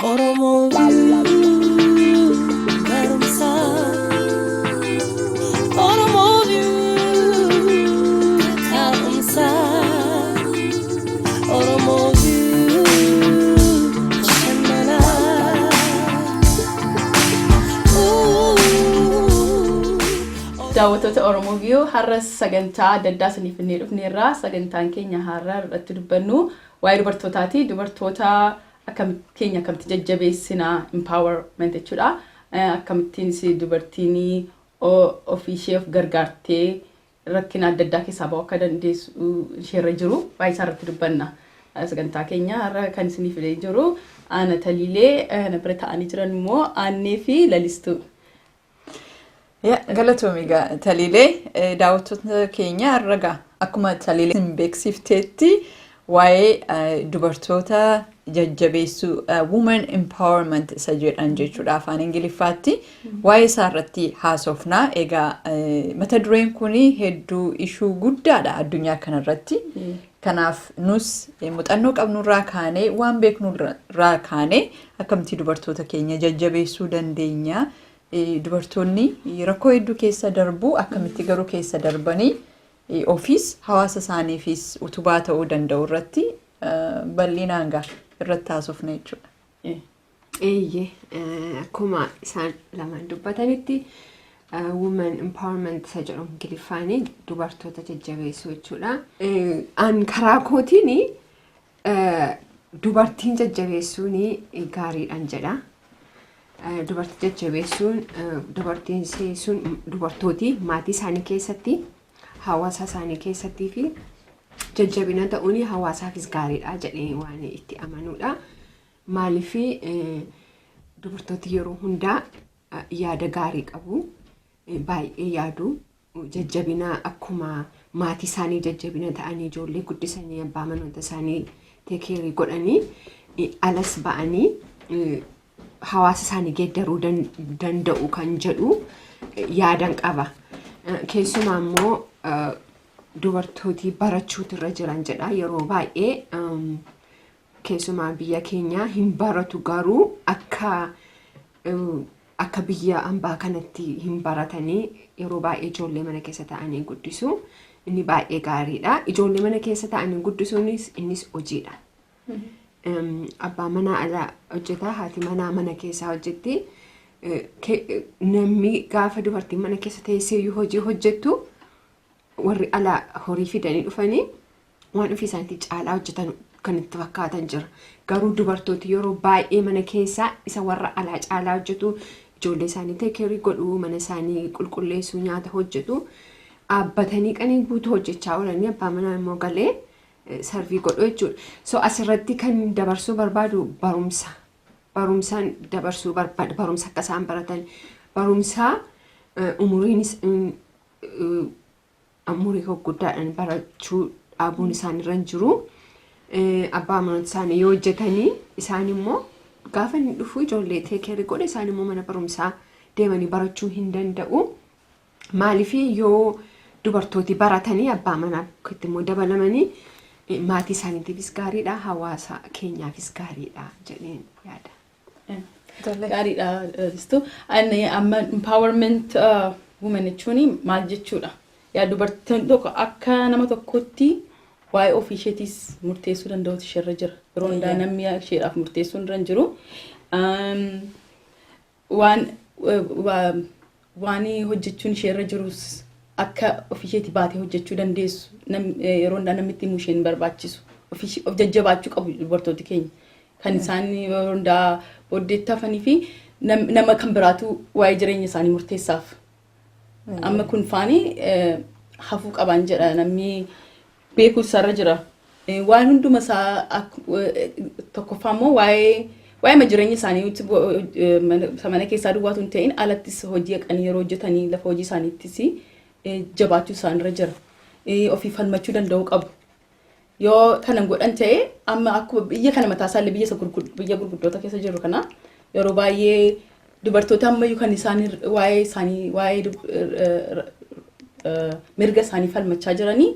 Oromo barumsa Oromo taumsa Oromo shanana daawwattoota Oromoo View har'a sagantaa adda saniifnee dhufneerra sagantaan keenya har'a irratti dubbannu waa'ee dubartootaati. Dubartoota akkamitti akkamitti jajjabeessina empowerment jechuudha. Akkamittiin dubartiin ofishee of gargaartee rakkina adda keessaa ba'uu akka dandeessu isheerra jiru waa'ee isaa irratti dubbanna. Sagantaa keenya har'a kan isiniif fidee jiru Ana Taliilee na bira ta'anii jiran immoo Aannee fi Lalistuu. Galatoomii Taliilee daawwattoota keenya har'a akkuma Taliilee beeksifteetti waa'ee dubartoota jajjabeessuu women empowerment isa jedhan jechuudha afaan Ingiliffaatti waa'ee isaa irratti haasofna. Egaa mata dureen kun hedduu ishuu guddaadha addunyaa kanarratti. Kanaaf nus muuxannoo qabnurraa kaanee waan beeknurraa kaanee akkamitti dubartoota keenya jajjabeessuu dandeenya. Dubartoonni rakkoo hedduu keessa darbu akkamitti garuu keessa darbanii ofiis hawaasa isaaniifis utubaa ta'uu danda'u irratti bal'inaan irratti haasofna jechuudha. Akkuma isaan lamaan dubbatanitti women empowerment isa jedhamu Ingiliffaanii dubartoota jajjabeessuu jechuudha. An karaa kootiin dubartiin jajjabeessuun gaariidhaan jedha. Dubartii jajjabeessuun dubartooti maatii isaanii keessatti hawaasa isaanii keessatti fi jajjabina ta'uun hawaasaafis gaariidha jedhee waan itti amanuudha. Maaliif dubartooti yeroo hundaa yaada gaarii qabu, baay'ee yaadu, jajjabina akkuma maatii isaanii jajjabina ta'anii ijoollee guddisanii abbaa manoota isaanii teekeerii godhanii alas ba'anii hawaasa isaanii geeddaruu danda'u kan jedhu yaadan qaba. Keessumaa immoo dubartooti barachuutu irra jiran jedha. Yeroo baay'ee keessumaa biyya keenya hin baratu garuu akka biyya ambaa kanatti hin baratanii yeroo baay'ee ijoollee mana keessa ta'anii guddisu. Inni baay'ee gaariidha. Ijoollee mana keessa ta'anii guddisuunis innis hojiidha. Abbaa manaa ala hojjeta, haati manaa mana keessaa hojjetti. Namni gaafa dubartiin mana keessa teessee hojii hojjettu warri ala horii fidanii dhufanii waan ofii isaaniitti caalaa hojjetan kan itti fakkaatan jira. Garuu dubartooti yeroo baay'ee mana keessaa isa warra alaa caalaa hojjetu, ijoollee isaanii teekeerii godhu, mana isaanii qulqulleessuu, nyaata hojjetu. Dhaabbatanii qanii guutuu hojjechaa oolanii abbaa manaa immoo galee sarvii godhu jechuudha. So asirratti kan dabarsuu barbaadu barumsa. Barumsaan dabarsuu barbaada. Barumsa akka isaan baratan. Barumsaa umuriinis umurii guddaadhaan barachuu dhaabuun isaanirra hin jiru. Abbaa manoota isaanii yoo hojjetanii isaan immoo gaafa inni dhufu ijoollee teekeerii godhe isaan immoo mana barumsaa deemanii barachuu hin danda'u. Maaliif yoo dubartooti baratanii abbaa manaatti immoo dabalamanii maatii isaaniitiifis gaariidha, hawaasa keenyaafis gaariidha jedheen yaada. Gaariidha Lalistuu. Amma empowerment women jechuun maal jechuudha? Yaa dubartiin tokko akka nama tokkotti waa'ee ofii isheetiis murteessuu danda'utu isheerra jira. Yeroo hundaa namni isheedhaaf murteessuu irra hin jiru. Waan hojjechuun isheerra jirus akka ofii isheetii baatee hojjechuu dandeessu yeroo hundaa namni itti himuu ishee hin barbaachisu. Of jajjabaachuu qabu dubartooti keenya. Kan isaan yeroo hundaa booddeetti hafanii fi nama kan biraatu waa'ee jireenya isaanii murteessaaf. Amma kun faanii hafuu qaban jedha namni beekuu isaarra jira. Waan hunduma isaa tokkoffaa immoo waa'ee jireenya isaanii mana keessaa duwwaatu hin ta'in alattis hojii haqanii yeroo hojjetanii lafa hojii isaaniittis jabaachuu isaanirra jira. Ofii falmachuu danda'uu qabu. Yoo kanan godhan ta'e amma akkuma biyya kana mataa isaallee biyya gurguddoota keessa jiru kana yeroo baay'ee dubartoota ammayyuu kan isaan waa'ee mirga isaanii falmachaa jiranii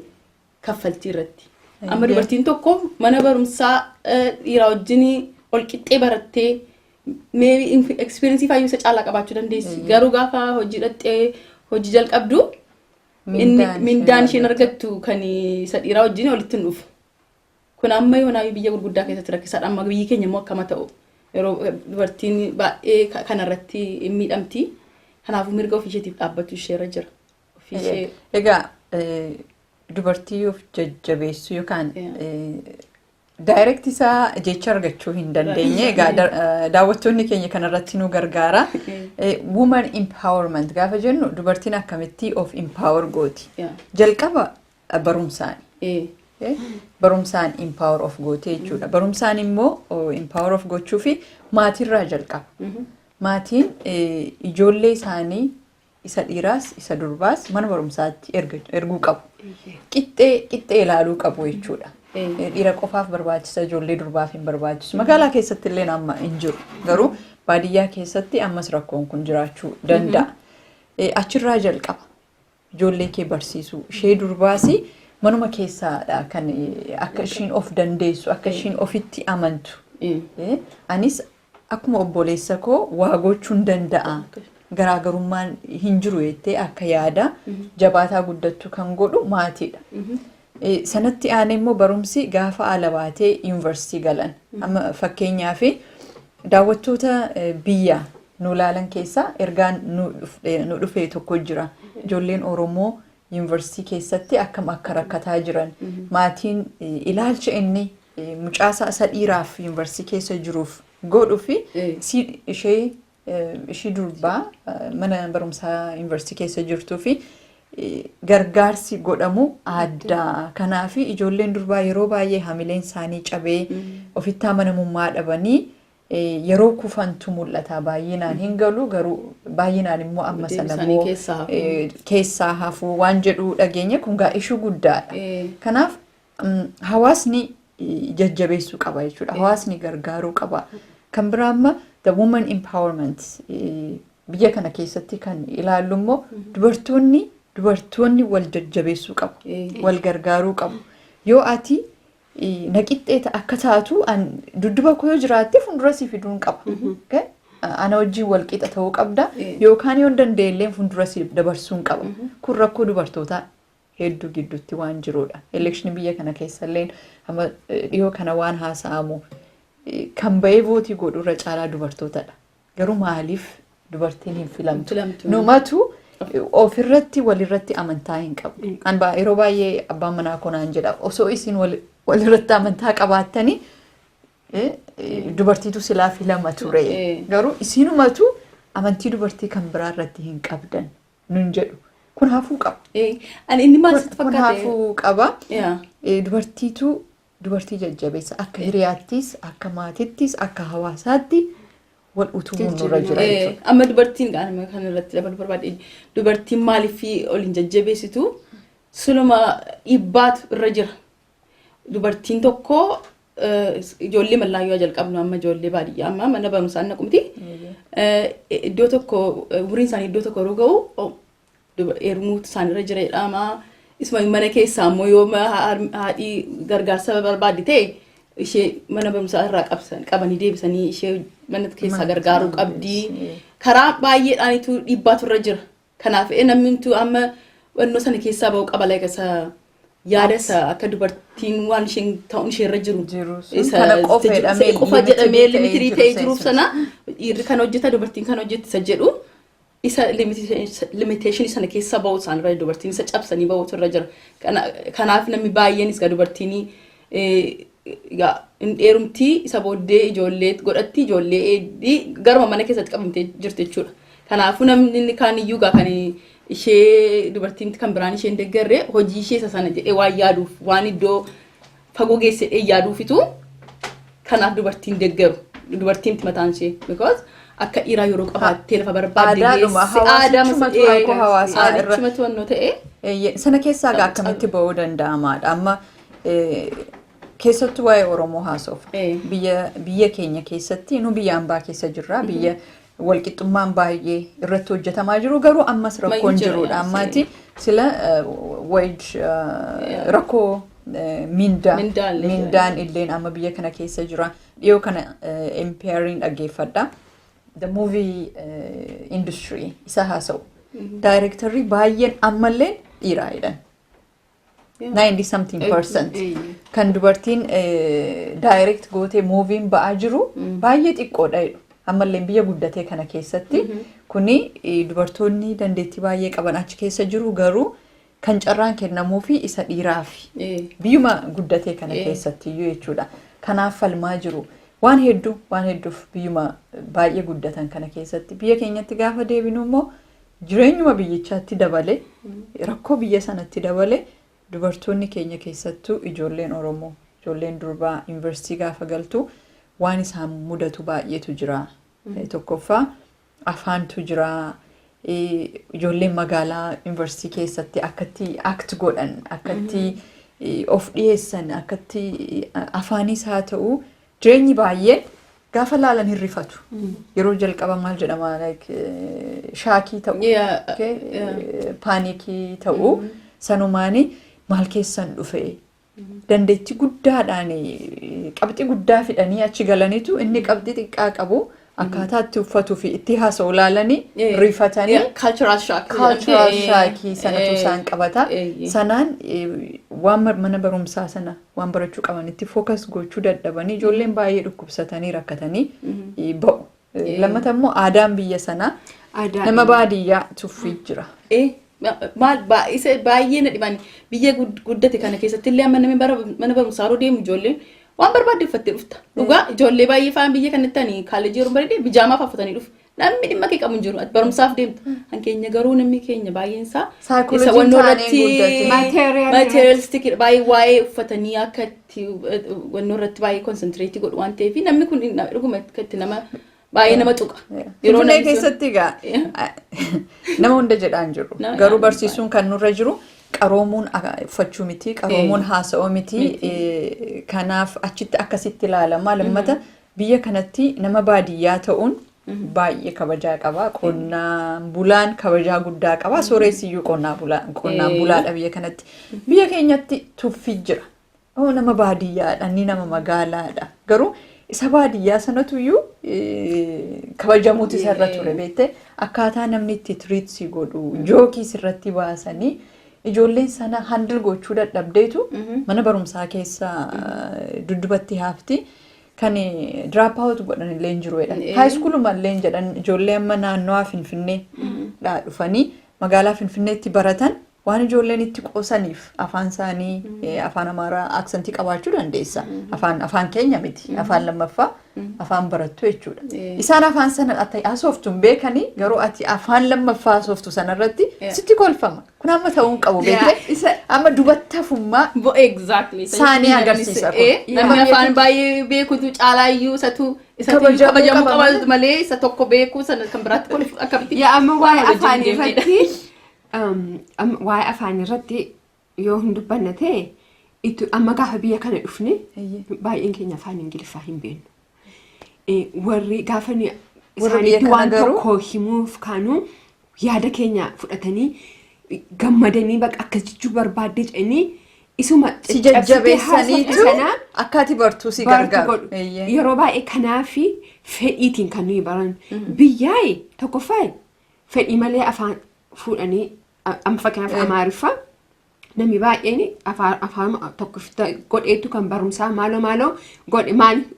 kaffaltii irratti. Amma dubartiin tokko mana barumsaa dhiira wajjin ol qixxee barattee maybe experience faayyuu isa caalaa qabaachuu dandeessi. Garuu gaafa hojii dhattee hojii jalqabdu mindaan isheen argattu kan isa dhiiraa wajjin walitti hin dhufu. Kun amma yoonaa biyya gurguddaa keessatti rakkisaadha. Amma biyyi keenya immoo akkama ta'u yeroo dubartiin baay'ee kanarratti miidhamti. Kanaafuu mirga ofii isheetiif dhaabbatu isheerra jira. Egaa dubartii of jajjabeessuu yookaan direct isaa jecha argachuu hin dandeenye. Egaa daawwattoonni keenya kanarratti nu gargaara. Woman empowerment gaafa jennu dubartiin akkamitti of empower gooti. Jalqaba barumsaani. Barumsaan empower of gootee jechuudha. Barumsaan immoo empower of gochuu fi maatirraa jalqaba. Maatiin ijoollee isaanii isa dhiiraas isa durbaas mana barumsaatti erguu qabu. Qixxee ilaaluu qabu jechuudha. Dhiira qofaaf barbaachisa ijoollee durbaaf hin barbaachisu. Magaalaa keessatti illee amma hin jiru. Garuu baadiyyaa keessatti ammas rakkoon kun jiraachuu danda'a. Achirraa jalqaba. Ijoollee kee barsiisuu. Ishee durbaas manuma keessaadha kan akka ishiin of dandeessu, akka ishiin ofitti amantu. Anis akkuma obboleessa koo waa gochuun danda'a. Garaagarummaan hin jiru jettee akka yaada jabaataa guddattu kan godhu maatiidha. Sanatti aanee immoo barumsi gaafa ala baatee yuunivarsiitii galan. Amma fakkeenyaaf daawwattoota biyya nu ilaalan keessaa ergaan nu dhufee tokko jira. Ijoolleen Oromoo yuunivarsiitii keessatti akkam akka rakkataa jiran. Maatiin ilaalcha inni mucaasaa isa dhiiraaf yuunivarsiitii keessa jiruuf godhuu fi ishee durbaa mana barumsaa yuunivarsiitii keessa jirtuu fi gargaarsi godhamu adda. Kanaaf ijoolleen durbaa yeroo baay'ee hamileen isaanii cabee ofitti amanamummaa dhabanii yeroo kufantu mul'ata. Baay'inaan hin galu garuu baay'inaan immoo amma sana immoo keessaa hafuu waan jedhu dhageenya kun gaa ishuu guddaadha. Kanaaf hawaasni jajjabeessuu qaba jechuudha. Hawaasni gargaaruu qaba. Kan biraa amma the woman empowerment biyya kana keessatti kan ilaallu immoo dubartoonni wal jajjabeessuu qabu. Wal gargaaruu qabu. Yoo ati naqixxeeta akka taatu dudduba koo yoo jiraatte fuuldura si fiduun qaba. Ana wajjin wal qixa ta'uu qabda. Yookaan yoo dandeellee fuuldura si dabarsuun qaba. Kun rakkoo dubartootaa hedduu gidduutti waan jirudha. Elekshinii biyya kana keessallee dhiyoo kana waan haasa'amu kan bahee vootii godhu irra caalaa dubartootadha. Garuu maaliif dubartiin hin filamtu? Numatu ofirratti walirratti amantaa hin qabu. Yeroo baay'ee abbaan manaa konaan jedha osoo isin walirratti amantaa qabaattanii dubartiitu silaa filama ture. Garuu isinumatu amantii dubartii kan biraa irratti hin qabdan nun jedhu. Kun hafuu qaba. Inni maal sitti fakkaate? Kun hafuu qaba. Dubartiitu dubartii jajjabeessa akka hiriyaattis, akka maatittis, akka hawaasaatti wal utubuun nurra jira jechuudha. Amma dubartiin kan irratti dabaluu barbaade dubartiin maaliif ol hin jajjabeessitu suluma dhibbaatu irra jira. Dubartiin tokko ijoollee mallaayyoo jalqabnu amma ijoollee baadiyyaa amma mana barumsaa naqumti. Iddoo tokko umuriin isaanii iddoo tokko yeroo ga'u heerumuutu isaanirra jira jedhama. Isuma mana keessaa immoo yoo haadhi gargaarsa barbaadde ta'e ishee mana barumsaa irraa qabanii deebisanii ishee mana keessaa gargaaruu qabdi. Karaa baay'eedhaanitu dhibbaatu irra jira. Kanaaf namni amma wannoo sana keessaa ba'uu qaba laayikasa yaada isa akka dubartiin waan isheen ta'uun isheerra jiru. Kana qofa jedhamee limitirii ta'ee jiruuf sana dhiirri kan hojjeta dubartiin kan hojjettisa jedhu. Isa limitation sana keessa ba'uu isaanirra dubartiin isa cabsanii ba'uutu irra jira. Kanaaf namni baay'een isa dubartiin hin dheerumtii isa booddee ijoollee godhatti ijoollee garuma mana keessatti qabamtee jirti jechuudha. Kanaafuu namni kaaniyyuu kan ishee dubartiin kan biraan isheen deeggarree hojii ishee isa sana jedhee waan yaaduuf waan iddoo fagoo geesse yaaduufitu kanaaf dubartiin deeggaru. Dubartiin mataan ishee because akka dhiiraa yeroo qabaattee lafa barbaadde hawaasummaatu wannoo ta'e sana keessaa akkamitti ba'uu danda'amaadha. Amma keessattuu waa'ee Oromoo haasofna. Biyya keenya keessatti nu biyya hambaa keessa jirra. Biyya walqixxummaan baay'ee irratti hojjetamaa jiru garuu ammas rakkoon jirudha. Ammaati sila rakkoo mindaan illeen amma biyya kana keessa jira. Dhiyoo kana Empire dhaggeeffadha. The movie industry isa haasa'u. Directorri baay'een ammallee dhiiraa jedhan. 90% kan dubartiin direct gootee moviin ba'aa jiru baay'ee xiqqoodha jedhu. Ammallee biyya guddatee kana keessatti kuni dubartoonni dandeettii baay'ee qaban achi keessa jiru garuu kan carraan kennamuufi isa dhiiraafi biyyuma guddatee kana keessatti iyyuu jechuudha. Kanaaf falmaa jiru. Waan hedduuf biyyuma baay'ee guddatan kana keessatti biyya keenyatti gaafa deebinu immoo jireenyuma biyyichaatti dabale rakkoo biyya sanatti dabale dubartoonni keenya keessattuu ijoolleen Oromoo ijoolleen durbaa yuunivarsiitii gaafa galtu waan isaan mudatu baay'eetu jira. Tokkoffaa afaantu jira. Ijoolleen magaalaa yuunivarsiitii keessatti akkatti act godhan akkatti of dhiyeessan akkatti afaanis haa ta'u jireenyi baay'een gaafa laalan hirrifatu. Yeroo jalqaba maal jedhama shaakii ta'u paanikii ta'u sanumaani maal keessan dhufe dandeettii guddaadhaan qabxii guddaa fidanii achi galanitu inni qabxii xiqqaa qabu akkaataa itti uffatuu fi itti haasa'u laalanii rifatanii cultural shaakii sanatu isaan qabata. Sanaan waan mana barumsaa sana waan barachuu qaban itti focus gochuu dadhabanii ijoolleen baay'ee dhukkubsatanii rakkatanii ba'u. Lammata immoo aadaan biyya sanaa nama baadiyyaa tuffii jira. Maal baay'ee na dhibani biyya guddate kana keessatti illee amma namni mana barumsaa yeroo deemu ijoolleen waan barbaadde uffattee dhufta. Dhugaa ijoollee baay'ee fa'aan biyya kanatti ani kaalejii yeroo bareedee bijaamaa uffatanii dhufu. Namni dhimma kee qabu hin jiru. Barumsaaf deemta. Hankeenya garuu namni keenya baay'een isaa isa wannoorratti materialistic baay'ee waa'ee uffatanii akka itti wannoorratti baay'ee concentrate godhu waan ta'eef namni kun dhuguma itti nama baay'ee nama tuqa. Yeroo keessatti nama hunda jedhaan jiru. Garuu barsiisuun kan nurra jiru qaroomuun uffachuu miti, qaroomuun haasa'uu miti. Kanaaf achitti akkasitti ilaalama. Lammata biyya kanatti nama baadiyyaa ta'uun baay'ee kabajaa qaba. Qonnaan bulaan kabajaa guddaa qaba. Sooressiyyuu qonnaan bulaadha biyya kanatti. Biyya keenyatti tuffii jira. Nama baadiyyaadha, inni nama magaalaadha. Garuu isa baadiyyaa sanatu iyyuu kabajamuuti isarra ture beekte akkaataa namni itti tiriitsii godhu jookii sirratti baasanii ijoolleen sana handil gochuu dadhabdeetu mana barumsaa keessa duddubatti haafti kan drop out godhan illee jiru jedhan high school mallee jedhan ijoollee amma naannoo Finfinnee dhufanii magaalaa Finfinneetti baratan waan ijoolleen itti qoosaniif afaan isaanii afaan Amaaraa aksantii qabaachuu dandeessa. Afaan keenya miti. Afaan lammaffaa afaan barattu jechuudha. Isaan afaan sana haasoftuun beekanii garuu ati afaan lammaffaa haasoftu sanarratti sitti kolfama. Kun amma ta'uun qabu beekte amma dubattafummaa isaanii agarsiisa. Namni afaan baay'ee beekutu caalaayyuu isatu kabajamuu qaba malee isa tokko beekuu sana kan biraatti kolfu akkamitti. Amma waa'ee afaanii irratti waa'ee afaan irratti yoo hin dubbanne ta'e amma gaafa biyya kana dhufne baay'een keenya afaan Ingiliffaa hin beeknu. Warri gaafa isaaniitti waan tokko himuuf kaanu yaada keenya fudhatanii gammadanii bakka akkas jechuu barbaadde jedhanii isuma si jajjabeessaniitu akkaati bartuu si gargaaru. Yeroo baay'ee kanaaf fedhiitiin kan nuyi baran biyyaa tokkoffaa fedhii malee afaan fuudhanii amma fakkeenyaaf Amaariffaa namni baay'een afaan tokko godheetu kan barumsaa maaloo godhe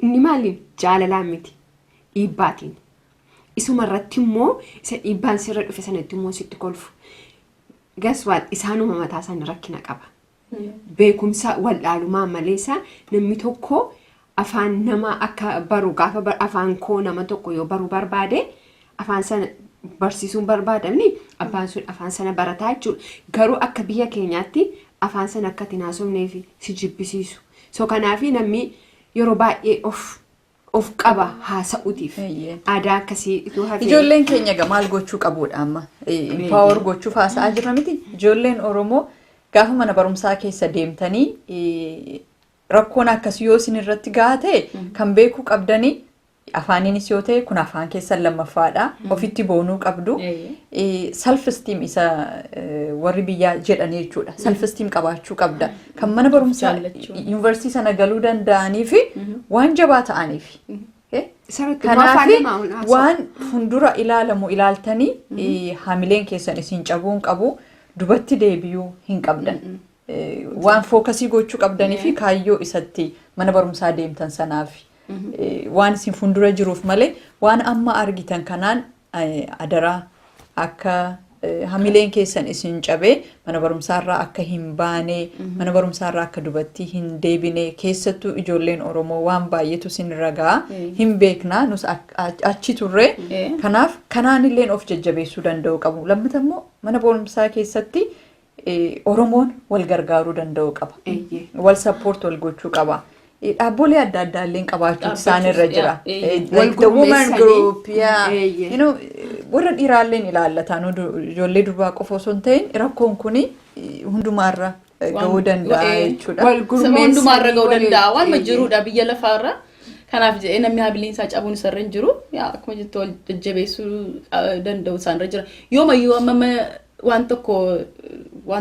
inni maaliin jaalalaan miti dhiibbaatiin. Isuma irratti immoo isa dhiibbaan sirra dhufe sanatti immoo sitti kolfu. Gaswaal isaanuma mataa isaanii rakkina qaba. Beekumsa waldhaalumaa maleessa namni tokko afaan nama akka baru gaafa afaan koo nama tokko yoo baruu barbaade afaan sana barsiisuun barbaadamni abbaan sun afaan sana barataa jechuudha. Garuu akka biyya keenyaatti afaan sana akka itti naasofnee fi si jibbisiisu. So kanaaf namni yeroo baay'ee of qaba haasa'uutiif aadaa akkasii ijoolleen keenya maal gochuu qabuudha amma empower gochuuf haasa'aa jirra miti. Ijoolleen Oromoo gaafa mana barumsaa keessa deemtanii rakkoon akkasii yoo isin irratti gahaa ta'e kan beekuu qabdanii afaaninis yoo ta'e kun afaan keessan lammaffaadha. Ofitti boonuu qabdu. Self esteem isa warri biyyaa jedhanii jechuudha. Self esteem qabaachuu qabda. Kan mana barumsaa yuunivarsiitii sana galuu danda'anii fi waan jabaa ta'aniif. Kanaaf waan fuuldura ilaalamu ilaaltanii hamileen keessan isin cabuun qabu dubatti deebi'uu hin qabdan. Waan fookasii gochuu qabdanii fi kaayyoo isatti mana barumsaa deemtan sanaaf waan isin fuuldura jiruuf malee waan amma argitan kanaan adaraa akka hamileen keessan isin cabee mana barumsaarraa akka hin baane mana barumsaarraa akka dubatti hin deebine keessattuu ijoolleen Oromoo waan baay'eetu isin ragaa hin beekna nus achi turre kanaaf kanaanilleen of jajjabeessuu danda'u qabu. Lammata immoo mana barumsaa keessatti Oromoon wal gargaaruu danda'u qaba. Wal support wal gochuu qaba. Dhaabbolee adda addaa illee qabaachuu isaanirra jira. Like the woman group, you know, warra dhiiraallee ilaallata. Ijoollee durbaa qofa osoo hin ta'in rakkoon kuni hundumaarra gahuu danda'a jechuudha. Hundumaarra gahuu danda'a. Waan jiruudha biyya lafaarra. Kanaaf jedhee namni hamileen isaa cabuun isarra hin jiru. Akkuma jettu wal jajjabeessuu danda'u isaanirra jira. Yoomayyuu amma waan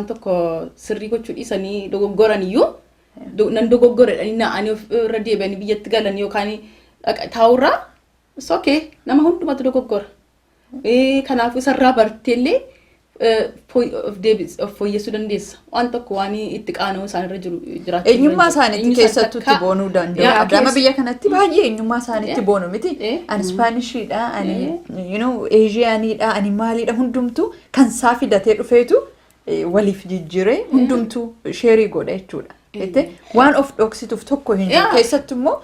tokko sirrii gochuu dhiisanii dogoggoraniyyuu nan dogoggoredhanii na'anii irra deebi'anii biyyatti galan yookaan taa'urraa okay nama hundumatu dogoggora. Kanaafuu isarraa barteellee of fooyyessuu dandeessa. Waan tokko waan itti qaana'uu isaanirra jiru jiraachuu. Eenyummaa isaaniitti keessattutti boonuu danda'u. Adama biyya kanatti baay'ee eenyummaa isaaniitti boonu miti. Ani Spaanishiidha, ani Eeshiyaaniidha, ani maaliidha hundumtu kan isaa fidatee dhufeetu waliif jijjiiree hundumtu sheerii godha jechuudha. Waan of dhoksituuf tokko hin jiru keessattu immoo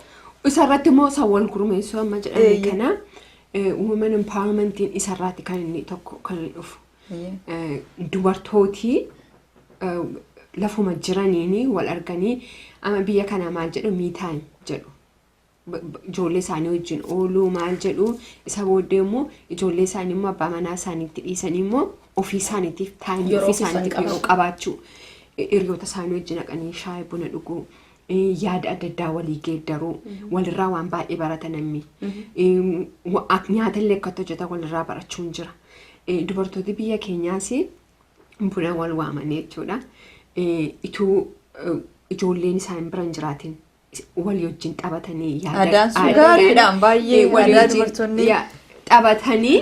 isarratti immoo isa wal gurmeessuu amma jedhame kana women empowermentiin isarratti kan inni tokko kan dhufu dubartootii lafuma jiraniini wal arganii amma biyya kana maal jedhu me time jedhu ijoollee isaanii wajjin ooluu maal jedhu isa booddee immoo ijoollee isaanii immoo abbaa manaa isaaniitti dhiisanii immoo ofii isaaniitiif taa'anii ofii isaaniitiif yeroo qabaachuu hiriyoota isaanii wajjin dhaqanii shaayii buna dhuguu yaada adda addaa walii geeddaruu walirraa waan baay'ee baratan namni nyaata illee akka hojjetan walirraa barachuun jira. Dubartooti biyya keenyaas buna wal waamanii jechuudha. Ituu ijoolleen isaan bira hin jiraatin walii wajjin taphatanii aadaan sun gaariidhaan baay'ee aadaa dubartoonni taphatanii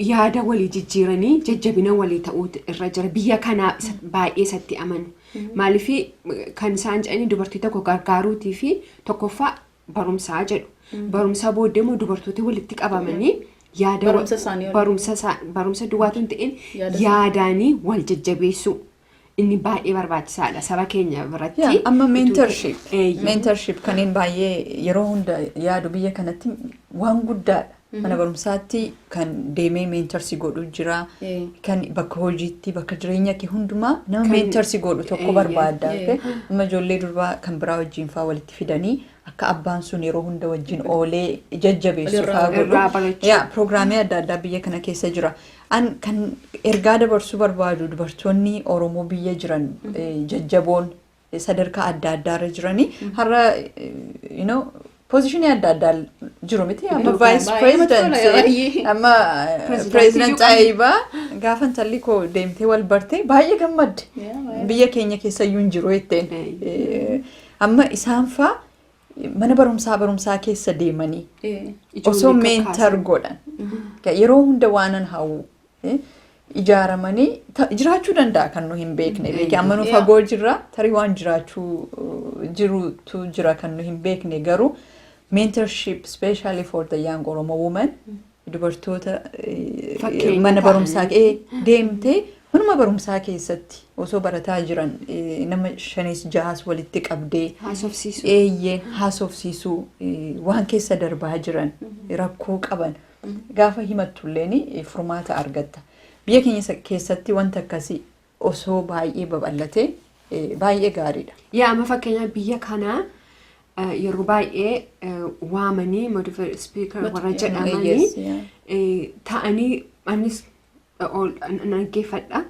yaada walii jijjiiranii jajjabina walii ta'uu irra jira. Biyya kanaa baay'ee isatti amanu. Maaliif kan isaan jedhanii dubartii tokko gargaaruutii fi tokkoffaa barumsaa jedhu. Barumsa booddee immoo dubartooti walitti qabamanii yaada barumsa duwwaatu hin ta'in yaadaanii wal jajjabeessu. Inni baay'ee barbaachisaadha saba keenya biratti. Amma mentorship kanneen baay'ee yeroo hunda yaadu biyya kanatti waan guddaadha. Mana barumsaatti kan deemee mentorsi godhu jira. Kan bakka hojiitti bakka jireenya kee hundumaa nama mentorsi godhu tokko barbaadda. Amma ijoollee durbaa kan biraa wajjin fa'aa walitti fidanii akka abbaan sun yeroo hunda wajjin oolee jajjabeessu fa'aa godhu. Piroograamii adda addaa biyya kana keessa jira. Kan ergaa dabarsuu barbaadu dubartoonni Oromoo biyya jiran jajjaboon sadarkaa adda addaarra jiranii har'a positionii adda addaa jiru miti. Amma vice president amma president Tayyibaa gaafa intalli koo deemtee wal bartee baay'ee gammadde. Biyya keenya keessa iyyuu hin jiru jetteen. Amma isaan fa'aa mana barumsaa keessa deemanii osoo mentor godhan yeroo hunda waanan hawwu ijaaramanii jiraachuu danda'a kan nu hin beekne. Amma nu fagoo jirra tarii waan jiraachuu jirutu jira kan nu hin beekne garuu mentorship especially for the young Oromo woman dubartoota mana barumsaa deemtee manuma barumsaa keessatti osoo barataa jiran nama 5-6 walitti qabdee haasofsiisuu waan keessa darbaa jiran rakkoo qaban gaafa himattulleen furmaata argatta. Biyya keenya keessatti wanta akkasii osoo baay'ee babal'ate baay'ee gaariidha. Amma fakkeenyaaf biyya kanaa yeroo baay'ee waamanii motivated speaker warra jedhamanii ta'anii anis naggeeffadha.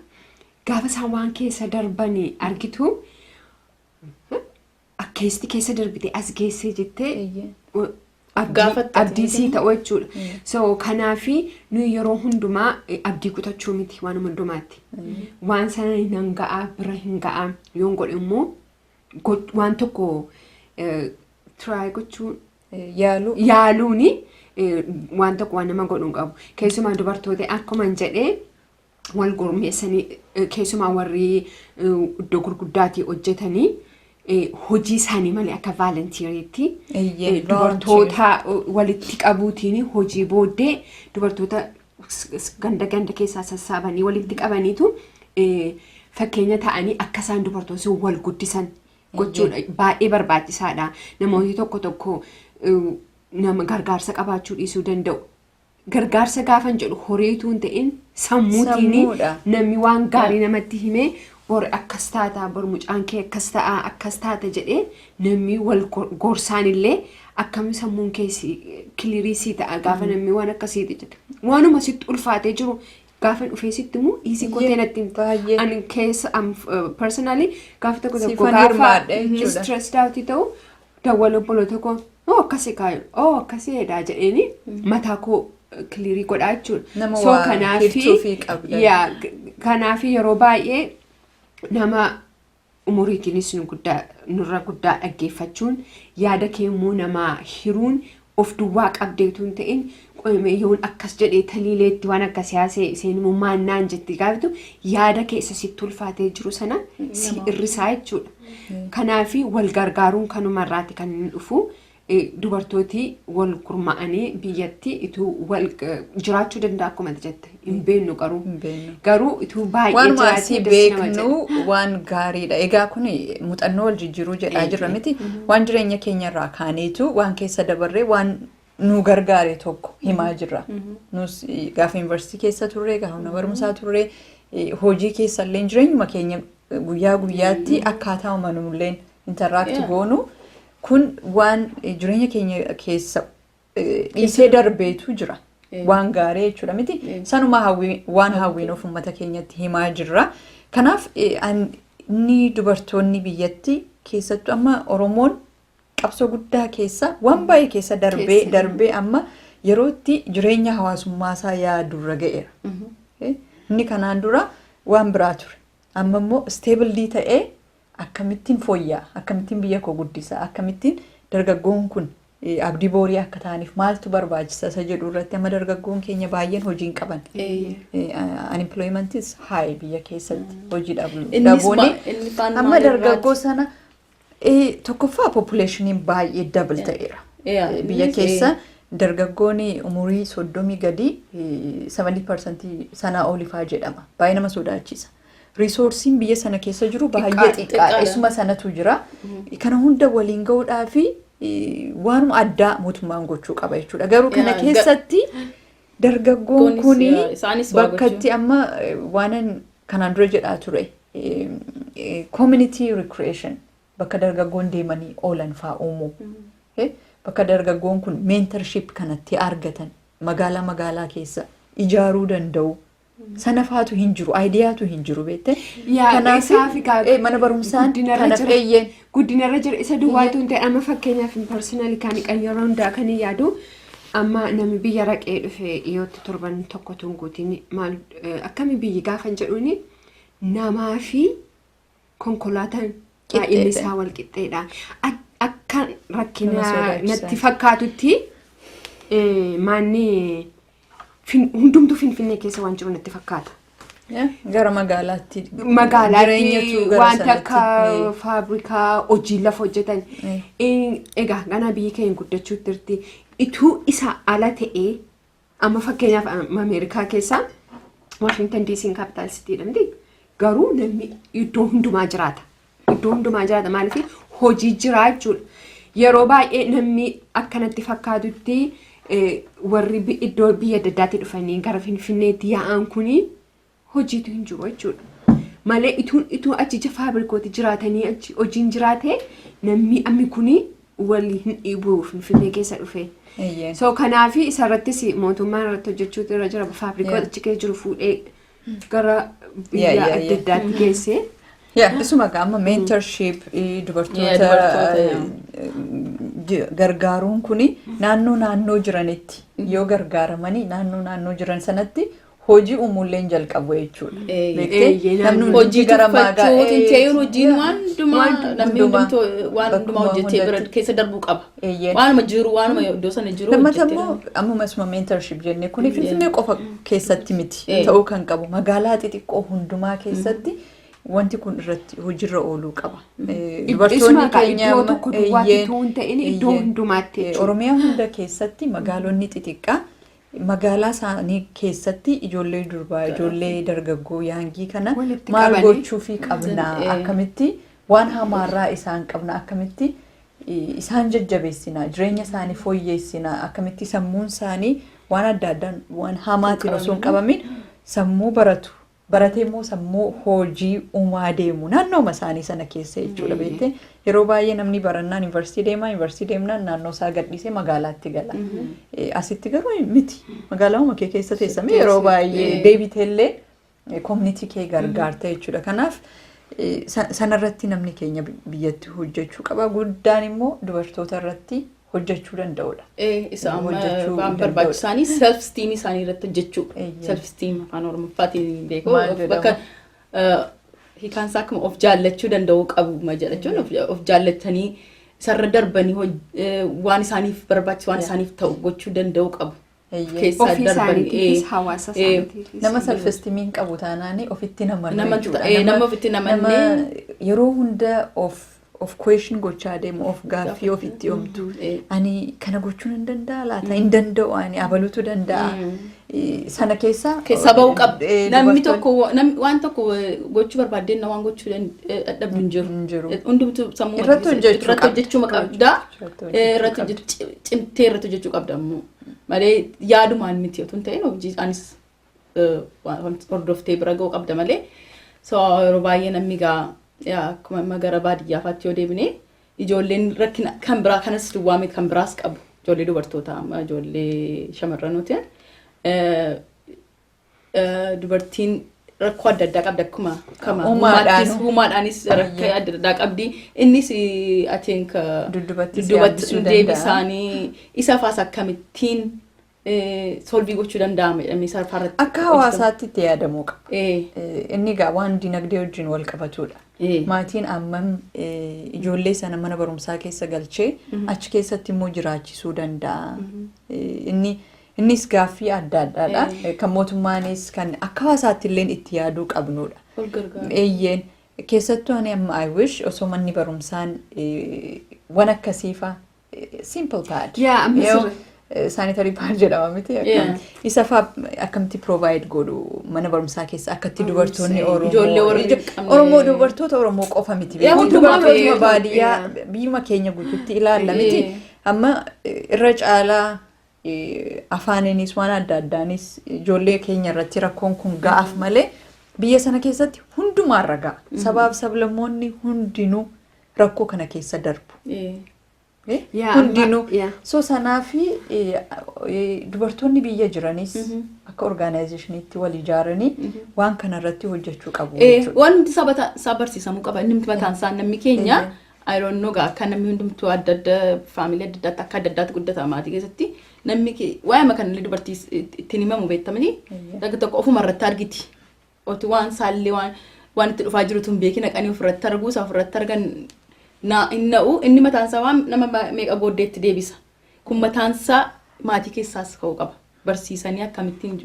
Gaafa isaan waan keessa darbanii argitu akkeesti keessa darbite as geessee jettee abdii sii ta'u jechuudha. So kanaafi nuyi yeroo hundumaa abdii kutachuu miti waan hundumaatti. Waan sana nan ga'a bira hin ga'a yoon godhe immoo waan tokko try gochuun yaaluuni waan tokko waan nama godhuun qabu. Keessumaa dubartoota akkuma jedhee wal gurmeessanii keessumaa warri iddoo gurguddaatii hojjetanii hojii isaanii malee akka vaalentiiriitti dubartoota walitti qabuutiin hojii booddee dubartoota ganda keessaa sassaabanii walitti qabaniitu fakkeenya ta'anii akka isaan dubartoonni wal guddisan gochuudha baay'ee barbaachisaadha. Namoonni tokko nama gargaarsa qabaachuu dhiisuu danda'u. Gargaarsa gaafan jedhu horiituu hin ta'in sammuutiin namni waan gaarii namatti himee bor akkas taata bor mucaan kee akkas taata jedhee namni wal gorsaan illee akkami sammuun keessi kiliirisii ta'a gaafa namni waan akkasiiti jedha. Waanuma sitti ulfaatee jiru gaafa dhufee sitti immoo dhiisii kotee natti himta. Ani keessa personally gaafa tokko gaafa stressed out ta'u dawwala obboloota koo akkasii kaayu akkasii jedhaa jedheeni mataa koo kiliirii godhaa jechuudha. So kanaafi yeroo baay'ee nama umuriitiinis nurra guddaa dhaggeeffachuun yaada keemmoo nama hiruun of duwwaa qabdeetu hin ta'in yoon akkas jedhee taliileetti waan akka siyaasee seenimuu maannaan jetti gaafatu yaada keessa sitti ulfaatee jiru sana si irrisaa jechuudha. Kanaafi wal gargaaruun kanumarraati kan inni dhufu. Dubartooti wal gurmaa'anii biyyatti ituu wal jiraachuu danda'a akkuma jette hin beeknu garuu ituu baay'ee jiraatee beeknu waan gaariidha. Egaa kun muuxannoo wal jijjiiruu jedhaa jirra miti waan jireenya keenyarraa kaaneetu waan keessa dabarree waan nu gargaare tokko himaa jirra. Nus gaafa yuunivarsiitii keessa turre gaafa mana barumsaa turre hojii keessa illee jireenyuma keenya guyyaa guyyaatti akkaataa uumanulleen interaakti goonu. Kun waan jireenya keenya keessa dhiisee darbeetu jira. Waan gaarii jechuudha miti. Sanuma waan hawwiin of uummata keenyatti himaa jirra. Kanaaf inni dubartoonni biyyatti keessattuu amma Oromoon qabsoo guddaa keessa waan baay'ee keessa darbee amma yerootti jireenya hawaasummaa isaa yaadurra ga'eera. Inni kanaan dura waan biraa ture. Amma immoo stabilii ta'ee akkamittiin fooyyaa, akkamittiin biyya koo guddisaa, akkamittiin dargaggoon kun abdii boorii akka ta'aniif maaltu barbaachisa isa jedhu irratti amma dargaggoon keenya baay'een hojiin qaban. Unemploymentis high biyya keessatti hojii dhabuuni. Amma dargaggoo sana tokkoffaa populationiin baay'ee double ta'eera. Biyya keessa dargaggoonni umurii 30 gadi 70% sanaa olifaa jedhama. Baay'ee nama sodaachisa. Resoursiin biyya sana keessa jiru baay'ee xiqqaadha. Isuma sanatu jira. Kana hunda waliin ga'uudhaaf waanuma addaa mootummaan gochuu qaba jechuudha. Garuu kana keessatti dargaggoon kun bakkatti amma waan kanaan dura jedhaa ture community recreation bakka dargaggoon deemanii oolan fa'aa uumuu. Bakka dargaggoon kun mentorship kanatti argatan magaalaa keessa ijaaruu danda'u. Sana faatu hin jiru, aayidiyaatu hin jiru beekte. Kanaaf mana barumsaan kana feeyyeen. Guddinarra jira isa duwwaatu hin ta'e amma fakkeenyaaf personally kan yeroo hundaa kan yaadu amma namni biyya raqee dhufe dhiyootti torban tokko tunguutiin maal akkami biyyi gaafan jedhuuni namaa fi konkolaataan baay'inni isaa wal qixxeedha. Akka rakkina natti fakkaatutti manni hundumtuu Finfinnee keessa waan jiru natti fakkaata. Gara magaalaatti wanta akka faabrikaa hojii lafa hojjetan. Egaa ganaa biyyi keenya guddachuutti jirti. Ituu isa ala ta'ee amma fakkeenyaaf Ameerikaa keessa Washington DC capital city jedhamti. Garuu namni iddoo hundumaa jiraata. Maaliif hojii jira jechuudha. Yeroo baay'ee namni akkanatti fakkaatutti warri iddoo biyya adda addaatti dhufanii gara Finfinneetti yaa'an kuni hojiitu hin jiru jechuudha. Malee ituu achi faabrikooti jiraatanii achi hojiin jiraate namni ammi kuni walii hin dhiibu Finfinnee keessa dhufe. So kanaafi isarrattis mootummaan irratti hojjechuutu irra jira faabrikoota achi keessa jiru fuudhee gara biyya adda addaatti geesse. isuma amma mentorship dubartoota gargaaruun kuni naannoo jiranitti yoo gargaaramanii naannoo jiran sanatti hojii uumuulleen jalqabu jechuudha. Namni hojii gara maagaa hojiin waan hundumaa hojjetee bira keessa darbuu qaba. Waanuma jiru waanuma iddoo sana jiru hojjetee. Ammasuma mentorship jennee kuni Finfinnee qofa keessatti miti ta'uu kan qabu magaalaa xixiqqoo hundumaa keessatti wanti kun irratti hojiirra ooluu qaba. Dubartoonni keenya iddoo hundumaatti Oromiyaa hunda keessatti magaalonni xixiqqaa magaalaa isaanii keessatti ijoollee durbaa ijoollee dargaggoo yaangii kana maal gochuu fi qabna akkamitti waan hamaarraa isaan qabna akkamitti isaan jajjabeessina jireenya isaanii fooyyeessina akkamitti sammuun isaanii waan adda addaan waan hamaatiin osoo hin qabamin sammuu baratee immoo sammuu hojii uumaa deemu naannooma isaanii sana keessa jechuudha beekte yeroo baay'ee namni barannaan yuunivarsiitii deemnaan naannoo isaa gadhiisee magaalaatti gala. Asitti garuu miti magaalaa kee keessa teessamee yeroo baay'ee deebiteellee koominitii kee gargaarta jechuudha. Kanaaf sanarratti namni keenya biyyatti hojjechuu qaba. Guddaan immoo dubartoota irratti hojjechuu danda'udha. Isa amma barbaachisaan self-esteem isaanii irratti hojjechuu. Self-esteem afaan Oromoffaatiin beeku. Bakka hiikaan isaa akkuma of jaallachuu danda'uu qabu jechuun of jaallatanii isarra darbanii waan isaaniif barbaachisu waan isaaniif ta'u gochuu danda'uu qabu. Keessaa darbanii hawaasa isaaniitiif. Nama self-esteemiin qabu taanaan ofitti nama ofitti namannee yeroo hunda of question gochaa deemu of gaaffii ofitti oomtu ani kana gochuun hin danda'a laata hin danda'u ani abaluutu danda'a sana keessa ba'uu qabdu namni tokko waan tokko gochuu barbaadeen waan gochuu dadhabdu hin jiru hundumtu sammuu irratti hojjechuu qabda irratti cimtee irratti hojjechuu qabda ammoo malee yaadumaan miti otoo hin ta'in hojii anis hordoftee bira ga'uu qabda malee yeroo baay'ee namni gaa akkuma gara baadiyyaatti yoo deebine ijoolleen rakkina kan biraa kanas duwwaame kan biraas qabu ijoollee dubartoota ijoollee shamarranooti dubartiin rakkoo adda addaa qabdi akkuma uumaadhaanis rakkoo adda addaa qabdi innis ateenka duddubatti deebisaanii isa faas akkamittiin solvii gochuu danda'ama jedhamee sarfaarratti akka hawaasaatti itti yaadamuu qaba. Inni egaa waan dinagdee wajjin wal qabatudha. Maatiin ammam ijoollee sana mana barumsaa keessa galchee achi keessatti immoo jiraachisuu danda'a. Innis gaaffii adda addaadha. Kan mootummaanis kan akka hawaasaatti illee itti yaaduu qabnudha. Eeyyeen keessattuu ani amma I wish osoo manni barumsaan waan akkasiifaa simple pad. Sanitary pad jedhama miti isa akkamitti provide godhu mana barumsaa keessa akkatti dubartoonni Oromoo dubartoota Oromoo qofa miti dubartoota baadiyyaa biyya keenya guutuutti ilaalla miti amma irra caalaa afaaninis waan adda addaanis ijoollee keenya irratti rakkoon kun ga'aaf malee biyya sana keessatti hundumaan ragaa sabaaf sablammoonni hundinuu rakkoo kana keessa darbu. Hundinuu so sanaafi dubartoonni biyya jiranis akka organization'itti wal ijaaranii waan kanarratti hojjechuu qabu. Waan nuti isaa barsiisamuu qaba inni mataan isaa namni keenya I don't know akka namni hundumtuu adda adda faamilii adda addaatti akka adda addaatti guddata maatii keessatti namni waa'ee kanallee dubartii ittiin himamu beektamanii dhagga tokko ofuma irratti argiti. Waan saallee waan itti dhufaa jirutu hin beekin dhaqanii ofirratti arguu isaa ofirratti argan inni mataansaa waan nama meeqa booddeetti deebisa. Kun mataansaa maatii keessaas ka'uu qaba. Barsiisanii akkamittiin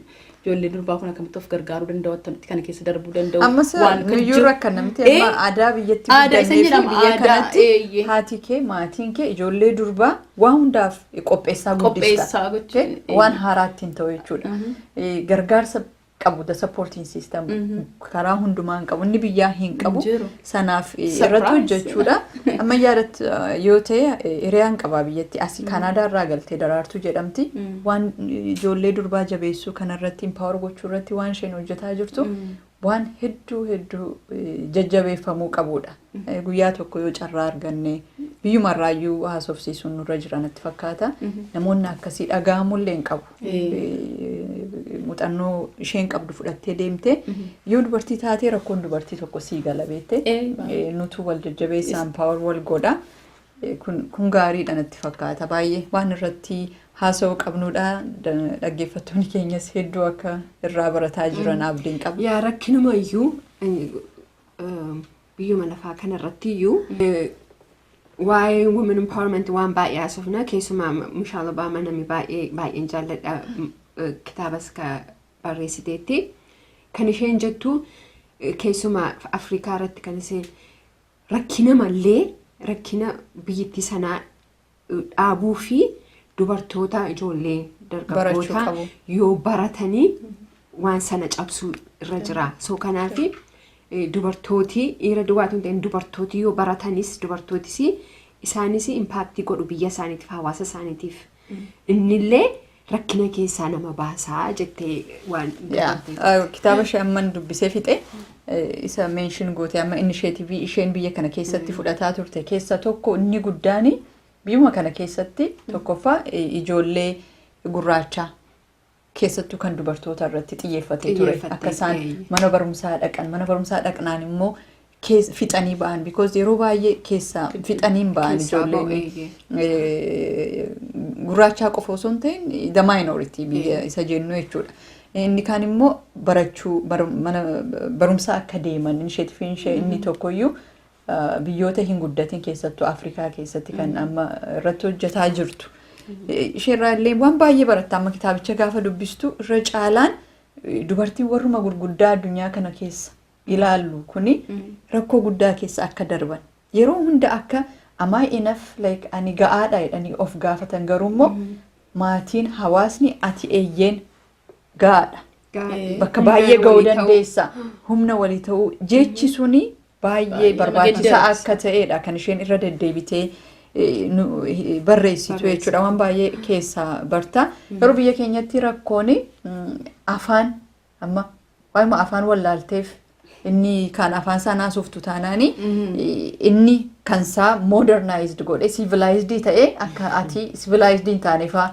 ijoollee durbaa kun akkamitti of gargaaruu danda'u akkamitti kana keessa darbuu danda'u. Ammas nuyyuu rakkan namti amma aadaa biyyatti guddannee fi biyya kanatti haati kee maatiin kee ijoollee durbaa waan hundaaf qopheessaa guddista. Waan haaraatti hin ta'u jechuudha. Gargaarsa qabu the supporting system karaa hundumaan qabu inni biyyaa hin qabu sanaaf irratti hojjechuudha amma yaadatti yoo ta'e hiriyaan qabaa biyyatti asii Kanaadaa irraa galtee daraartuu jedhamti waan ijoollee durbaa jabeessuu kanarratti empower gochuu irratti waan isheen hojjetaa jirtu waan hedduu jajjabeeffamuu qabudha guyyaa tokko yoo carraa arganne biyyumarraayyuu haasofsiisuun nurra jiranatti fakkaata namoonni akkasii dhaga'amullee hin qabu muuxannoo isheen qabdu fudhattee deemte yoo dubartii taatee rakkoon dubartii tokko sii gala beekte nutu wal jajjabeessaan power wal godha kun gaariidha natti fakkaata baay'ee waan irratti haasa'uu qabnudha dhaggeeffattoonni keenyas hedduu akka irraa barataa jiran abdiin qaba. Yaa rakkinumayyuu biyyuma lafaa kanarratti iyyuu waa'ee women empowerment waan baay'ee haasofna keessumaa Michelle Obama namni baay'een jaalladha kitaabas ka barreessiteetti kan isheen jettu keessumaa Afrikaa irratti kan isheen rakkina mallee rakkina biyyattii sanaa dhaabuu fi dubartoota ijoollee dargaggoota yoo baratanii waan sana cabsuu irra jira. So kanaafi dubartooti dhiira duwwaatu ta'in dubartooti yoo baratanis dubartootis isaanis impaaktii godhu biyya isaaniitiif hawaasa isaaniitiif innillee rakkina keessaa nama baasaa jettee waan kitaaba ishee amman dubbisee fixe isa mention goote amma initiative isheen biyya kana keessatti fudhataa turte keessa tokko inni guddaani biyyuma kana keessatti tokkoffaa ijoollee gurraachaa keessattuu kan dubartoota irratti xiyyeeffatee ture akka isaan mana barumsaa dhaqnaan immoo fixanii ba'an because yeroo baay'ee keessa fixaniin ba'an ijoolleen gurraachaa qofa osoo hin ta'in the minority biyya isa jennu jechuudha. Inni kaan immoo barachuu mana barumsaa akka deeman initiative ishee inni tokkoyyuu biyyoota hin guddatin keessattuu Afrikaa keessatti kan amma irratti hojjetaa jirtu. Isheerraa illee waan baay'ee baratta amma kitaabicha gaafa dubbistu irra caalaan dubartiin warruma gurguddaa addunyaa kana keessa ilaallu kuni rakkoo guddaa keessa akka darban yeroo hunda akka am I enough like ani ga'aadha jedhanii of gaafatan garuu immoo maatiin hawaasni ati eeyyeen ga'aadha bakka baay'ee ga'uu dandeessa humna walii ta'uu jechi suni baay'ee barbaachisaa akka ta'edha kan isheen irra deddeebitee barreessitu jechuudha waan baay'ee keessaa barta garuu biyya keenyatti rakkoon afaan amma waa'ima afaan wallaalteef inni kan afaan isaa naasuftu taanaani inni kansaa modernized godhe civilized ta'e akka ati civilized hin taaneefaa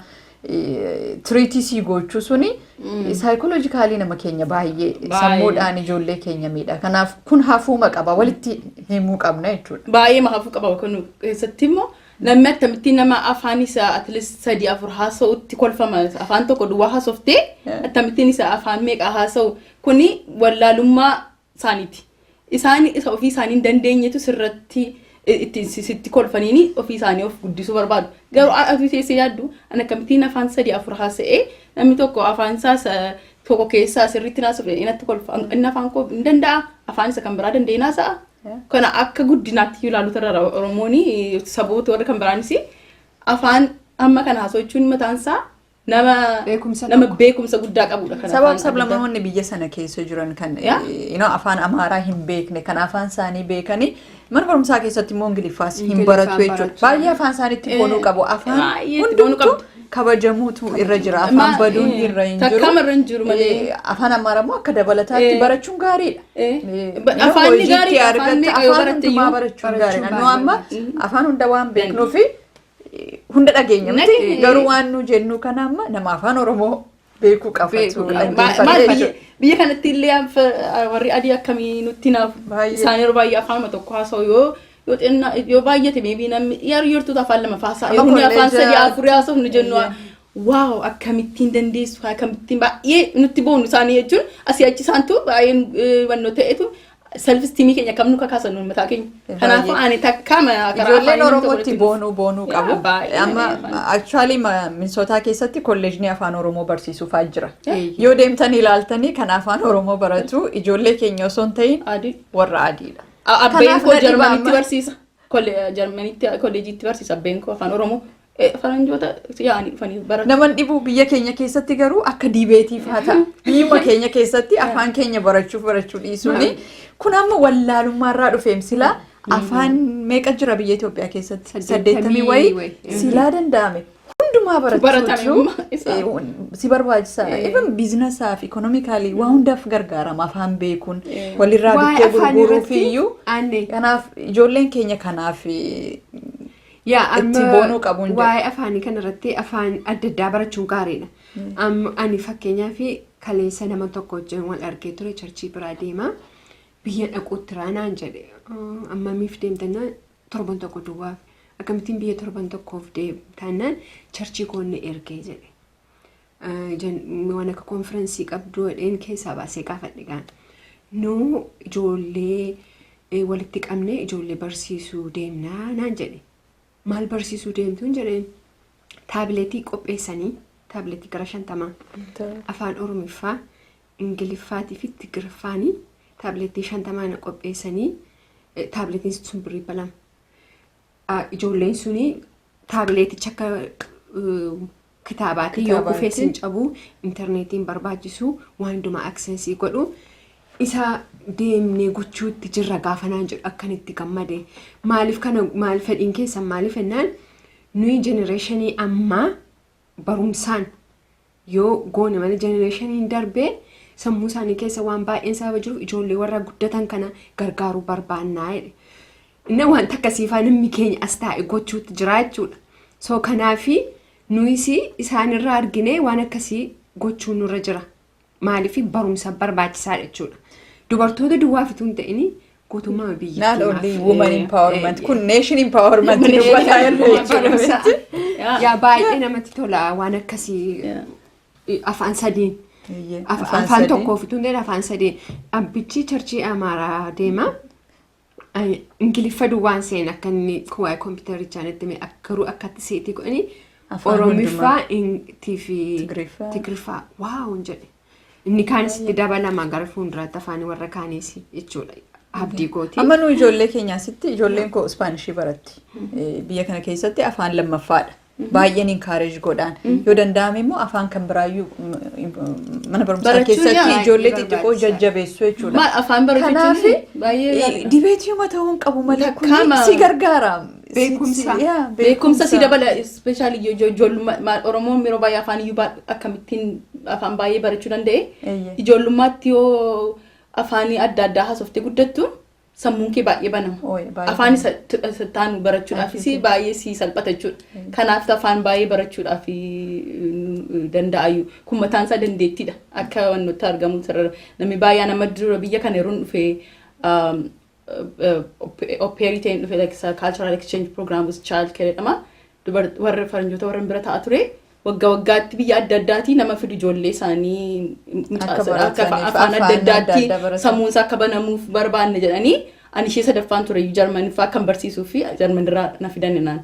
treaty si gochuu suni psychologically nama keenya baay'ee sammuudhaan ijoollee keenya miidha kanaaf kun hafuuma qaba walitti himuu qabna jechuudha baay'ee hafuu qaba kun keessatti immoo namni attamitti nama afaan isaa at least 3-4 haasa'utti kolfama afaan tokko duwwaa haasoftee attamittiin isaa afaan meeqa haasa'u kuni wallaalummaa isaaniiti isaan isa ofii isaanii hin dandeenyetu sirratti itti sitti kolfaniini ofii isaanii of guddisuu barbaadu garuu ati teessee yaaddu ana akkamittiin afaan 3-4 haasa'ee namni tokko afaan isaa tokko keessaa sirriitti naasofee inatti kolfa inni afaan koo hin danda'a afaan isa kan biraa danda'ee naasa'a kana akka guddinaatti ilaalu tarara Oromooni saboota warra kan biraanis afaan amma kana haasa'uun mataan isaa nama beekumsa guddaa qabudha kana sabab sablammoonni biyya sana keessa jiran kan afaan Amaaraa hin beekne kan afaan isaanii beekanii mana barumsaa keessatti immoo Ingiliffaas hin baratu jechuudha baay'ee afaan isaaniitti boonuu qabu afaan hundumtuu kabajamuutu irra jira afaan baduun irra hin jiru afaan Amaaraa immoo akka dabalataatti barachuun gaariidha afaanni gaarii afaan hundumaa barachuun gaariidha amma afaan hunda waan beeknuufi hunda dhageenya miti garuu waan nu jennu kana amma nama afaan Oromoo beekuu qabatu biyya kanatti illee warri adii akkamii nutti naaf isaan yeroo baay'ee afaan tokko haasa'u yoo baay'ate meebii namni yeroo afaan lama faasaa yoo hundi afaan 3-4 haasa'u nu jennu waaw akkamittiin dandeessu akkamittiin baay'ee nutti boonu isaanii jechuun asii achi isaantu baay'ee wannoo ta'etu self-esteem keenya kam nu kakaasan nu mataa keenya kanaafuu ani takkama ijoolleen Oromootti boonuu qabu amma actually Minnesota keessatti kolleejni afaan Oromoo barsiisuufaa jira yoo deemtanii ilaaltanii kan afaan Oromoo baratu ijoollee keenya osoo hin ta'in warra adiidha abbeen koo Jarmanitti barsiisa kolleejiitti barsiisa abbeen koo afaan Oromoo faranjoota yaa'anii dhufanii baratu. Naman dhibuu biyya keenya keessatti garuu akka dibeetiif haa ta'a. Biyya keenya keessatti afaan keenya barachuu dhiisuuni. Kun amma wallaalummaarraa dhufeem silaa afaan meeqa jira biyya Itoophiyaa keessatti? 80 wayii silaa danda'ame. Hundumaa barachuu si barbaachisa. Even biizinasaaf ikonomikaalii waan hundaaf gargaarama afaan beekuun walirraa bittee gurguruuf iyyuu. Kanaaf ijoolleen keenya kanaaf itti boonuu qabuun waa'ee afaanii kanarratti afaan adda addaa barachuun gaariidha. Ani fakkeenyaaf kaleessa nama tokko wajjin wal argee ture charchii biraa deemaa biyya dhaquutti raanaan jedhe ammamiif deemtannaa torban tokko duwwaaf akkamittiin biyya torban tokkoof deemtannaan charchii koonne ergee jedhe waan akka konfirensii qabdu jedheen keessaa baasee gaafadhe gaan nu ijoollee walitti qabne ijoollee barsiisuu deemnaa naan jedhe maal barsiisuu deemtuun jedheen taabileetii qopheessanii taabileetii gara 50 afaan oromiffaa ingiliffaatii fi tigiriffaanii taabileetii 50 qopheessanii taabileetiin sun birrii balam ijoolleen suni taabileeticha akka kitaabaati yoo kufeessin cabuu intarneetiin barbaachisu waan hundumaa aksesii godhu isa deemnee gochuutti jirra gaafanaan jedhu akkanitti gammade maaliif kana maal fedhiin keessan maaliif ennaan nuyi jenereeshinii ammaa barumsaan yoo goone malee jenereeshiniin darbee sammuu isaanii keessa waan baay'een sababa jiru ijoollee warra guddatan kana gargaaruu barbaannaa jedhe. Inni wanta akkasiifaa namni keenya as taa'e gochuutti jira jechuudha. So kanaafi nuyis isaanirraa argine waan akkasii gochuun nurra jira. Maaliif barumsa barbaachisaadha jechuudha. Dubartoota duwwaa fituun hin ta'ini guutummaa biyya. Not only woman empowerment, kun nation empowerment dubbataa irra yaa baay'ee namatti tola waan akkasii afaan sadiin. Afaan tokkoo fituun ta'e afaan sadiin. Abbichi charchii Amaaraa deema. Ingiliffa duwwaan seen akka inni kuwaa'ee kompiitarichaan itti mee akkaruu akkatti seetii godhanii Oromiffaa fi Tigiriffaa waaw hin jedhe. Inni kaanis itti dabalama gara fuulduraatti afaan warra kaaniis jechuudha. Abdii gooti. Amma nu ijoollee keenyaasitti ijoolleen koo Ispaanishii baratti. Biyya kana keessatti afaan lammaffaadha. Baay'een encourage godhaan. Yoo danda'ame immoo afaan kan biraayyuu mana barumsaa keessatti ijoollee xixiqqoo jajjabeessuu jechuudha. Afaan barachuun baay'ee dibeetiyuma ta'uun qabu malee kun si gargaara. Beekumsa si dabala especially ijoollummaa Oromoon yeroo baay'ee afaan iyyuu akkamittiin afaan baay'ee barachuu danda'e ijoollummaatti yoo afaan adda addaa haasoftee guddattu sammuun kee baay'ee banama. Afaan isa taanu barachuudhaafis baay'ee si salphata jechuudha. Kanaaf afaan baay'ee barachuudhaaf danda'ayu kun mataan isaa dandeettiidha. Akka wantoota argamu namni baay'ee nama dura biyya kana yeroo dhufee operating dhufe like cultural exchange program with child care jedhama. Warra faranjoota warra bira ta'a ture. Waggaatti biyya adda addaati nama fidu ijoollee isaanii akka afaan adda addaatti sammuunsa akka banamuuf barbaanne jedhanii ani ishee sadaffaan ture Jarmaniffaa kan barsiisuu fi Jarmanirraa na fidannaan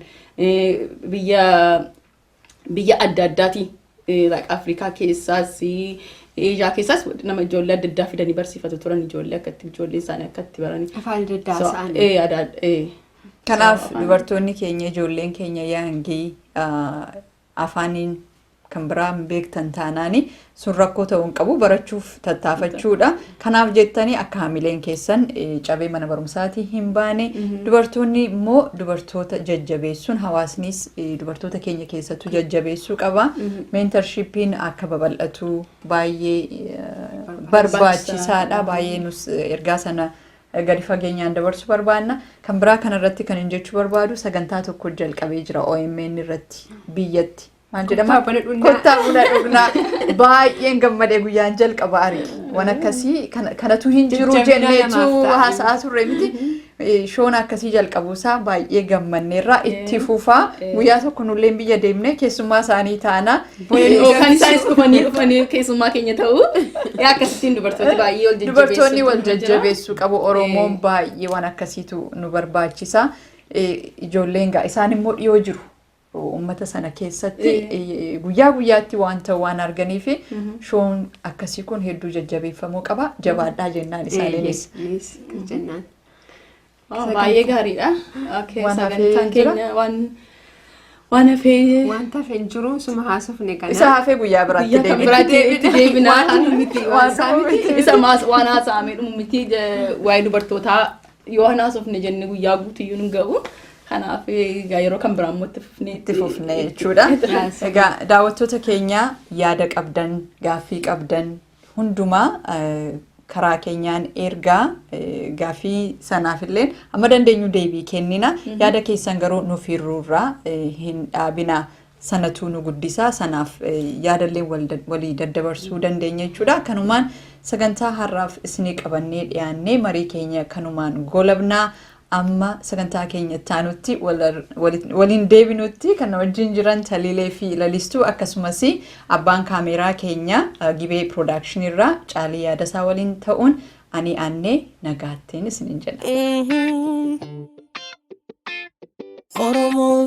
biyya adda addaati Afrikaa keessaas Eeshiyaa keessaas nama ijoollee adda addaa fidanii barsiifatu turan ijoollee akkatti ijoollee isaanii akkatti baranii afaan adda addaa isaanii. Kanaaf dubartoonni keenya ijoolleen keenya yaangii afaaniin kan biraan beektan taanaani sun rakkoo ta'uun qabu barachuuf tattaafachuudha. Kanaaf jettanii akka hamileen keessan cabee mana barumsaatii hin baane dubartoonni immoo dubartoota jajjabeessuun hawaasnis dubartoota keenya keessattuu jajjabeessuu qaba. Mentorshipiin akka babal'atu baay'ee barbaachisaadha. Baay'ee nus ergaa sana gadi fageenyaan dabarsuu barbaanna. Kan biraa kanarratti kan hin jechuu barbaadu sagantaa tokko jalqabee jira OMN irratti biyyatti. Maal jedhama? Kottaa buna dhugnaa. Baay'een gammadee guyyaan jalqaba arii. Waan akkasii kanatu hin jiru jenneetu haasa'aa turre miti. Shoon akkasii jalqabuusaa baay'ee gammanneerra itti fufaa. Guyyaa tokko nulleen biyya deemnee keessummaa isaanii taana. Kan isaanis dhufanii keessummaa keenya ta'u. Akkasittiin dubartoonni baay'ee wal jajjabeessu. Dubartoonni wal jajjabeessuu qabu. Oromoon baay'ee waan akkasiitu nu barbaachisa. Ijoolleen gaa isaan immoo dhiyoo jiru. Uummata sana keessatti guyyaa guyyaatti waan ta'u waan arganiif shoon akkasii kun hedduu jajjabeeffamuu qaba. Jabaadhaa jennaan isaaniinis. Baay'ee gaariidha. Sagantaan keenya waan hafee wanta hafee jiru suma haasofne kana. Isa hafee guyyaa biraatti deebinaa. Isa waan haasa'amee dhumu miti waa'ee dubartootaa yoo haasofne jenne guyyaa guutuyyuu nu ga'u. Kanaaf yeroo kan biraan itti fufne jechuudha. Egaa daawwattoota keenya yaada qabdan, gaaffii qabdan hundumaa karaa keenyaan ergaa gaaffii sanaafillee amma dandeenyu deebii kennina. Yaada keessan garuu nuuf hirruurraa hin dhaabina. sanatu nu guddisaa sanaaf yaadallee walii daddabarsuu dandeenya jechuudha. Kanumaan sagantaa har'aaf isinii qabannee dhiyaannee marii keenya kanumaan golabnaa amma sagantaa keenya taanutti waliin deebinutti kan wajjin jiran Taliilee fi Lalistuu akkasumas abbaan kaameeraa keenya Gibee Production irraa Caalii Yaadasaa waliin ta'uun ani Annee nagaatteen isiniin jenna. Oromoo